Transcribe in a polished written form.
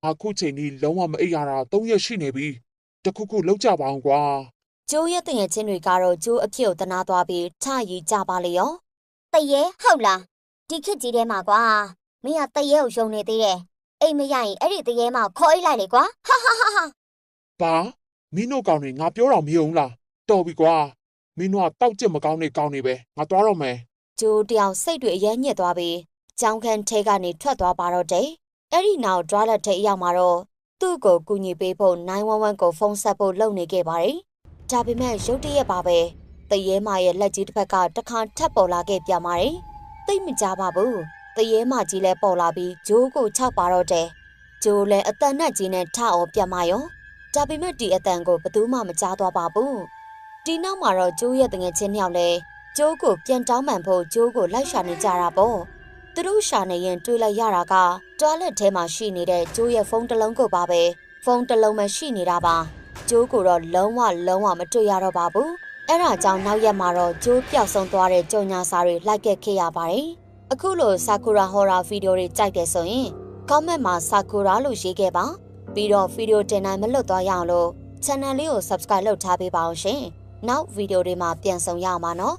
အခုချိန်ကြီးလုံးဝမအိပ်ရတာ3ရက်ရှိနေပြီတခုခုလောက်ကြပါအောင်ကွာကျိုးရဲ့တငယ်ချင်းတွေကတော့ကျိုးအဖြစ်ကိုတနာသွားပြီးထရီကြပါလေရောတရေဟုတ်လားဒီခေတ်ကြီးထဲမှာကွာမင်းကတရေကိုယုံနေသေးတယ်အိမ်မရရင်အဲ့ဒီတရေမခေါ်အိတ်လိုက်လေကွာဟာဟာဟာဟာဘာမင်းတို့ကောင်တွေငါပြောတော့မယုံလားတော်ပြီကွာမင်းတို့ကတောက်ကျစ်မကောင်းတဲ့ကောင်တွေပဲငါသွားတော့မယ်ကျိုးတယောက်စိတ်တွေအရင်ညစ်သွားပြီးကြောင်ခန်းထဲကနေထွက်သွားပါတော့တယ်အဲ့ဒီနောက်ဒွါလက်ထဲရောက်မှာတော့သူ့ကိုကူညီပေးဖို့911ကိုဖုန်းဆက်ဖို့လုပ်နေခဲ့ပါတယ်ဒါပေမဲ့ရုတ်တရက်ပါပဲတရေမရဲ့လက်ကြီးတစ်ဖက်ကတခါထပ်ပေါ်လာခဲ့ပြန်ပါတယ်သိမကြပါဘူးတရေမကြီးလည်းပေါ်လာပြီးဂျိုးကိုခြောက်ပါတော့တယ်ဂျိုးလည်းအတန်နဲ့ကြီးနဲ့ထအောင်ပြန်မရောဒါပေမဲ့ဒီအတန်ကိုဘယ်သူမှမကြားသွားပါဘူးဒီနောက်မှာတော့ဂျိုးရဲ့တငယ်ချင်းနှစ်ယောက်လည်းဂျိုးကိုပြန်တောင်းပန်ဖို့ဂျိုးကိုလိုက်ရှာနေကြတာပေါ့သူတို့ရှာနေရင်တွေ့လိုက်ရတာကတွားလက်ထဲမှာရှိနေတဲ့ဂျိုးရဲ့ဖုန်းတစ်လုံးကိုပါပဲဖုန်းတစ်လုံးပဲရှိနေတာပါဂျိုးကိုတော့လုံးဝမတွေ့ရတော့ပါဘူးအဲ့ဒါကြောင့်နောက်ရက်မှာတော့ဂျိုးပျောက်ဆုံးသွားတဲ့ကြော်ညာစာတွေလိုက်ခဲ့ရပါတယ်အခုလိုဆာကူရာဟော်ရာဗီဒီယိုတွေကြိုက်တယ်ဆိုရင် comment မှာဆာကူရာလို့ရေးခဲ့ပါပြီးတော့ဗီဒီယိုတင်တိုင်းမလွတ်သွားရအောင်လို့ channel လေးကို subscribe လုပ်ထားပေးပါအောင်ရှင်နောက်ဗီဒီယိုတွေမှာပြန်ဆောင်ရအောင်ပါနော်